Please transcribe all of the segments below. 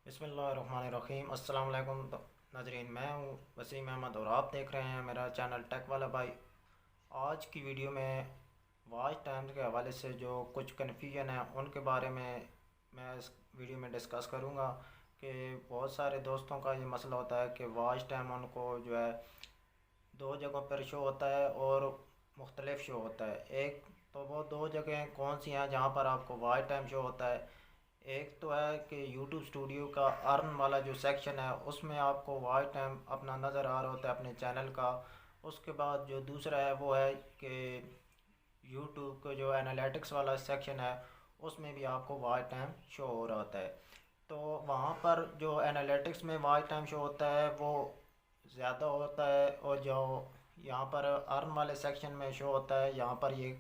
बिस्मिल्लाहिर्रहमानिर्रहीम। अस्सलाम वालेकुम नाजरीन, मैं हूँ वसीम अहमद और आप देख रहे हैं मेरा चैनल टेक वाला भाई। आज की वीडियो में वॉच टाइम के हवाले से जो कुछ कन्फ्यूजन है उनके बारे में मैं इस वीडियो में डिस्कस करूँगा कि बहुत सारे दोस्तों का ये मसला होता है कि वॉच टाइम उनको जो है दो जगहों पर शो होता है और मुख्तलिफ शो होता है। एक तो वो दो जगह कौन सी हैं जहाँ पर आपको वॉच टाइम शो होता है। एक तो है कि YouTube स्टूडियो का अर्न वाला जो सेक्शन है उसमें आपको वॉच टाइम अपना नज़र आ रहा होता है अपने चैनल का। उसके बाद जो दूसरा है वो है कि YouTube का जो एनालिटिक्स वाला सेक्शन है उसमें भी आपको वॉच टाइम शो हो रहा होता है। तो वहाँ पर जो एनालिटिक्स में वॉच टाइम शो होता है वो ज़्यादा होता है और जो यहाँ पर अर्न वाले सेक्शन में शो होता है यहाँ पर ये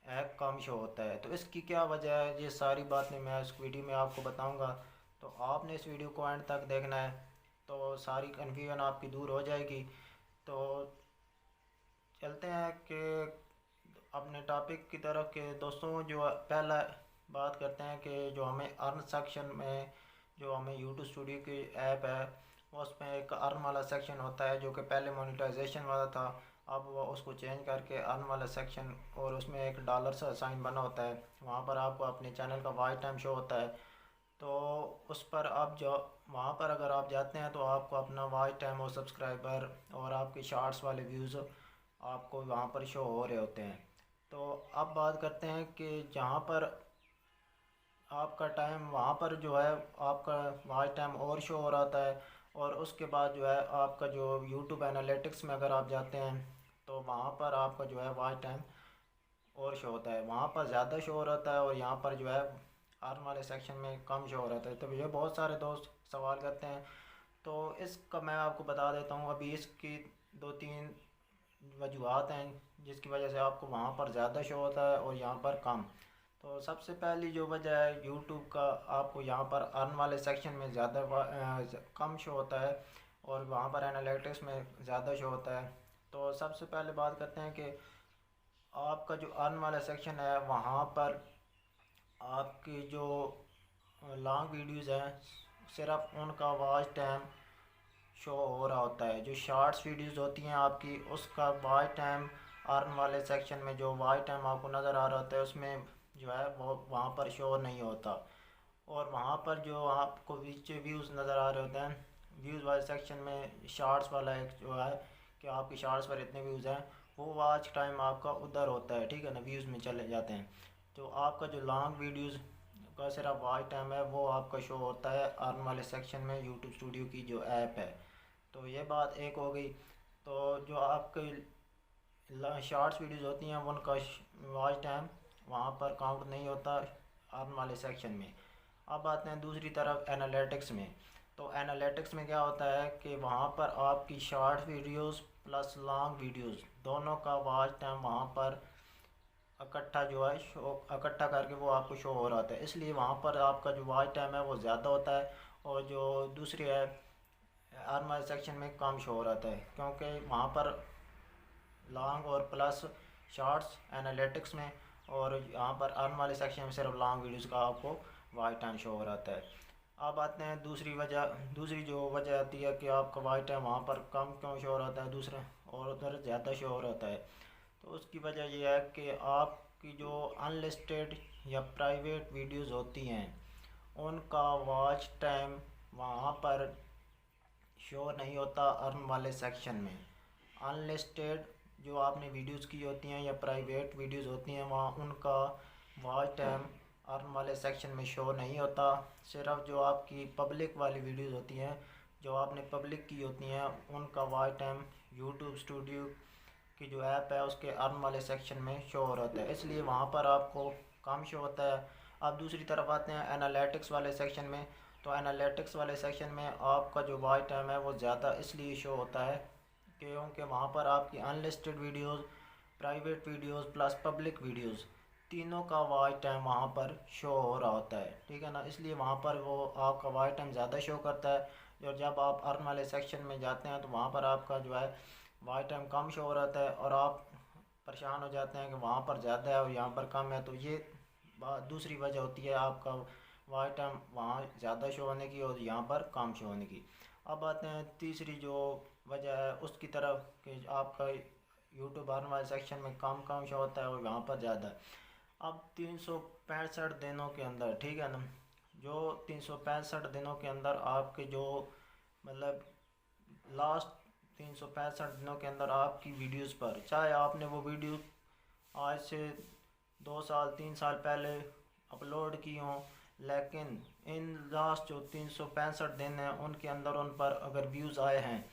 ऐप कम शो होता है। तो इसकी क्या वजह है, ये सारी बातें मैं इस वीडियो में आपको बताऊंगा। तो आपने इस वीडियो को एंड तक देखना है तो सारी कन्फ्यूजन आपकी दूर हो जाएगी। तो चलते हैं कि अपने टॉपिक की तरफ के दोस्तों। जो पहला बात करते हैं कि जो हमें अर्न सेक्शन में जो हमें यूट्यूब स्टूडियो की ऐप है उसमें एक अर्न वाला सेक्शन होता है जो कि पहले मोनेटाइजेशन वाला था। अब वो उसको चेंज करके अर्न वाला सेक्शन और उसमें एक डॉलर सा साइन बना होता है। वहाँ पर आपको अपने चैनल का वॉच टाइम शो होता है। तो उस पर आप जो वहाँ पर अगर आप जाते हैं तो आपको अपना वॉच टाइम और सब्सक्राइबर और आपके शॉर्ट्स वाले व्यूज़ आपको वहाँ पर शो हो रहे होते हैं। तो अब बात करते हैं कि जहाँ पर आपका टाइम वहाँ पर जो है आपका वॉच टाइम और शो हो रहा है। और उसके बाद जो है आपका जो यूट्यूब एनालिटिक्स में अगर आप जाते हैं तो वहाँ पर आपका जो है वॉच टाइम और शो होता है, वहाँ पर ज़्यादा शो हो रहा है और यहाँ पर जो है अर्न वाले सेक्शन में कम शो हो रहा है। तो ये बहुत सारे दोस्त सवाल करते हैं। तो इसका मैं आपको बता देता हूँ। अभी इसकी दो तीन वजूहत हैं जिसकी वजह से आपको वहाँ पर ज़्यादा शो होता है और यहाँ पर कम। तो सबसे पहली जो वजह है यूट्यूब का, आपको यहाँ पर अर्न वाले सेक्शन में ज़्यादा कम शो होता है और वहाँ पर एनालिटिक्स में ज़्यादा शो होता है। तो सबसे पहले बात करते हैं कि आपका जो अर्न वाला सेक्शन है वहाँ पर आपकी जो लॉन्ग वीडियोज़ हैं सिर्फ उनका वॉच टाइम शो हो रहा होता है। जो शॉर्ट्स वीडियोज़ होती हैं आपकी उसका वॉच टाइम अर्न वाले सेक्शन में जो वॉच टाइम आपको नज़र आ रहा होता है उसमें जो है वो वहाँ पर शो नहीं होता। और वहाँ पर जो आपको नीचे व्यूज़ नज़र आ रहे होते हैं व्यूज़ वाले सेक्शन में शॉर्ट्स वाला एक जो है कि आपकी शॉर्ट्स पर इतने व्यूज़ हैं वो वॉच टाइम आपका उधर होता है, ठीक है ना, व्यूज़ में चले जाते हैं। तो आपका जो लॉन्ग वीडियोज़ का सिर्फ वॉच टाइम है वो आपका शो होता है अर्न वाले सेक्शन में यूट्यूब स्टूडियो की जो ऐप है। तो ये बात एक हो गई। तो जो आपके शॉर्ट्स वीडियोज़ होती हैं उनका वॉच टाइम वहाँ पर काउंट नहीं होता अर्न वाले सेक्शन में। अब आते हैं दूसरी तरफ एनालिटिक्स में। तो एनालिटिक्स में क्या होता है कि वहाँ पर आपकी short videos plus long videos दोनों का वॉच टाइम वहाँ पर इकट्ठा जो है शो इकट्ठा करके वो आपको शो हो रहा होता है। इसलिए वहाँ पर आपका जो वॉच टाइम है वो ज़्यादा होता है और जो दूसरी है अर्न वाले सेक्शन में कम शो हो रहा है क्योंकि वहाँ पर लॉन्ग और प्लस शॉर्ट्स एनालिटिक्स में और यहाँ पर अर्न वाले सेक्शन में सिर्फ लॉन्ग वीडियोस का आपको वॉच टाइम शो हो रहा है। अब आते हैं दूसरी जो वजह आती है कि आपका वॉच टाइम वहाँ पर कम क्यों शो हो रहा है दूसरा और उधर ज़्यादा शो हो रहा है। तो उसकी वजह यह है कि आपकी जो अनलिस्टेड या प्राइवेट वीडियोस होती हैं उनका वॉच टाइम वहाँ पर शो नहीं होता अर्न वाले सेक्शन में। अनलिस्टेड जो आपने वीडियोस की होती हैं या प्राइवेट वीडियोस होती हैं वहाँ उनका वॉच टाइम अर्न वाले सेक्शन में शो नहीं होता। सिर्फ जो आपकी पब्लिक वाली वीडियोस होती हैं जो आपने पब्लिक की होती हैं उनका वॉच टाइम यूट्यूब स्टूडियो की जो ऐप है उसके अर्न वाले सेक्शन में शो हो रहा है, इसलिए वहाँ पर आपको कम शो होता है। अब दूसरी तरफ आते हैं एनालिटिक्स वाले सेक्शन में। तो एनालिटिक्स वाले सेक्शन में आपका जो वॉच टाइम है वो ज़्यादा इसलिए शो होता है क्योंकि वहाँ पर आपकी unlisted videos, private videos plus public videos तीनों का वॉच टाइम वहाँ पर शो हो रहा होता है, ठीक है ना। इसलिए वहाँ पर वो आपका वॉच टाइम ज़्यादा शो करता है। और जब आप अर्न वाले सेक्शन में जाते हैं तो वहाँ पर आपका जो है वॉच टाइम कम शो हो रहा है और आप परेशान हो जाते हैं कि वहाँ पर ज़्यादा है और यहाँ पर कम है। तो ये दूसरी वजह होती है आपका वॉच टाइम वहाँ ज़्यादा शो होने की और यहाँ पर कम शो होने की। अब आते हैं तीसरी जो वजह है उसकी तरफ कि आपका यूट्यूब हर वाले सेक्शन में कम शो होता है और यहाँ पर ज़्यादा। अब 365 दिनों के अंदर, ठीक है ना, जो 365 दिनों के अंदर आपके जो मतलब लास्ट 365 दिनों के अंदर आपकी वीडियोस पर, चाहे आपने वो वीडियो आज से 2 साल 3 साल पहले अपलोड की हों, लेकिन इन लास्ट जो 365 दिन हैं उनके अंदर उन पर अगर व्यूज़ आए हैं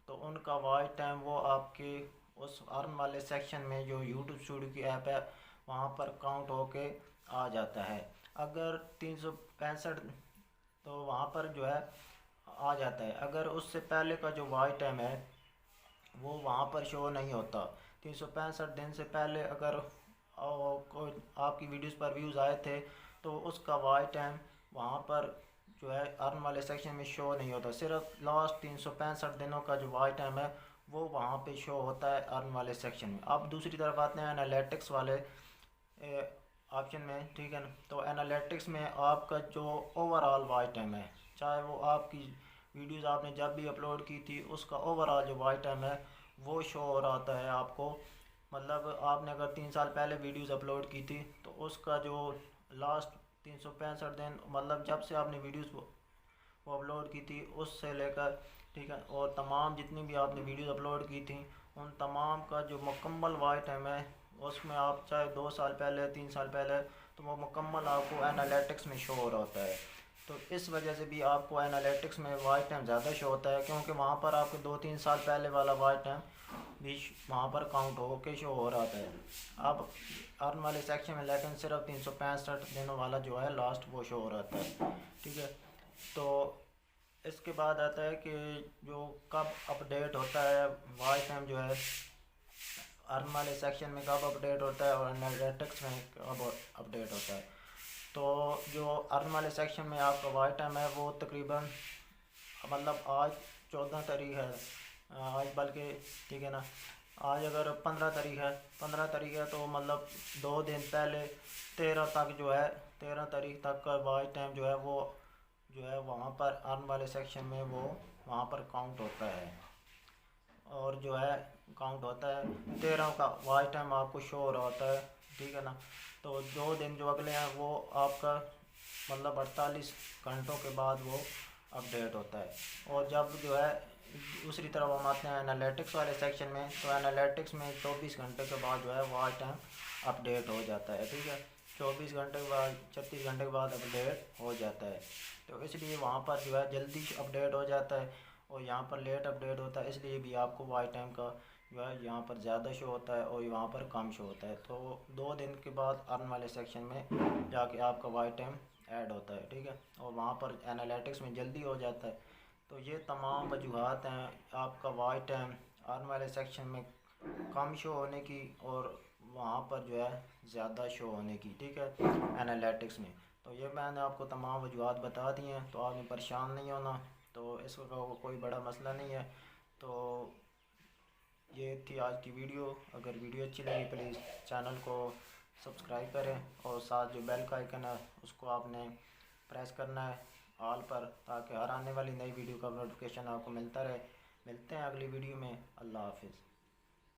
तो उनका वॉच टाइम वो आपके उस अर्न वाले सेक्शन में जो यूट्यूब स्टूडियो की ऐप है वहाँ पर काउंट होके आ जाता है। अगर 365 तो वहाँ पर जो है आ जाता है। अगर उससे पहले का जो वॉच टाइम है वो वहाँ पर शो नहीं होता। 365 दिन से पहले अगर कोई आपकी वीडियोस पर व्यूज़ आए थे तो उसका वॉच टाइम वहाँ पर जो है अर्न वाले सेक्शन में शो नहीं होता। सिर्फ लास्ट 365 दिनों का जो वॉच टाइम है वो वहाँ पे शो होता है अर्न वाले सेक्शन में। अब दूसरी तरफ आते हैं एनालिटिक्स वाले ऑप्शन में, ठीक है ना। तो एनालिटिक्स में आपका जो ओवरऑल वॉच टाइम है, चाहे वो आपकी वीडियोस आपने जब भी अपलोड की थी उसका ओवरऑल जो वॉच टाइम है वो शो हो रहा होता है आपको। मतलब आपने अगर 3 साल पहले वीडियोस अपलोड की थी तो उसका जो लास्ट 365 दिन, मतलब जब से आपने वीडियोस वो अपलोड की थी उससे लेकर, ठीक है, और तमाम जितनी भी आपने वीडियोस अपलोड की थी उन तमाम का जो मुकम्मल वॉच टाइम है उसमें आप चाहे 2 साल पहले 3 साल पहले तो वो मुकम्मल आपको एनालिटिक्स में शो हो रहा होता है। तो इस वजह से भी आपको एनालिटिक्स में वॉच टाइम ज़्यादा शो होता है, क्योंकि वहाँ पर आपको 2-3 साल पहले वाला वॉच टाइम भी वहाँ पर काउंट हो के शो हो रहा होता है। अब अर्न वाले सेक्शन में लेकिन सिर्फ 365 दिनों वाला जो है लास्ट वो शो हो रहा होता है, ठीक है। तो इसके बाद आता है कि जो कब अपडेट होता है वॉच टाइम जो है अर्न वाले सेक्शन में कब अपडेट होता है और एनालिटिक्स में कब अपडेट होता है। तो जो अर्न वाले सेक्शन में आपका वॉच टाइम है वो तकरीबन, मतलब आज 14 तारीख है, आज बल्कि, ठीक है ना, आज अगर 15 तारीख है, 15 तारीख है तो मतलब 2 दिन पहले 13 तक जो है 13 तारीख तक का वॉच टाइम जो है वो जो है वहाँ पर अर्न वाले सेक्शन में वो वहाँ पर काउंट होता है और जो है काउंट होता है 13 का वॉच टाइम आपको शो हो रहा होता है, ठीक है ना। तो 2 दिन जो अगले हैं वो आपका मतलब 48 घंटों के बाद वो अपडेट होता है। और जब जो है दूसरी तरफ हम आते हैं एनालिटिक्स वाले सेक्शन में, तो एनालिटिक्स में 24 घंटे के बाद जो है वॉच टाइम अपडेट हो जाता है, ठीक है। 24 घंटे के बाद 36 घंटे के बाद अपडेट हो जाता है। तो इसलिए वहाँ पर जो है जल्दी अपडेट हो जाता है और यहाँ पर लेट अपडेट होता है, इसलिए भी आपको वॉच टाइम का जो है यहाँ पर ज़्यादा शो होता है और वहाँ पर कम शो होता है। तो 2 दिन के बाद अर्न वाले सेक्शन में जाके आपका वॉच टाइम ऐड होता है, ठीक है, और वहाँ पर एनालिटिक्स में जल्दी हो जाता है। तो ये तमाम वजूहत हैं आपका वॉच टाइम अर्न वाले सेक्शन में कम शो होने की और वहाँ पर जो है ज़्यादा शो होने की, ठीक है, एनालिटिक्स में। तो ये मैंने आपको तमाम वजूहत बता दी हैं, तो आपने परेशान नहीं होना, तो इसका कोई बड़ा मसला नहीं है। तो ये थी आज की वीडियो। अगर वीडियो अच्छी लगी प्लीज़ चैनल को सब्सक्राइब करें और साथ जो बेल का आइकन है उसको आपने प्रेस करना है ऑल पर, ताकि हर आने वाली नई वीडियो का नोटिफिकेशन आपको मिलता रहे। मिलते हैं अगली वीडियो में। अल्लाह हाफिज़।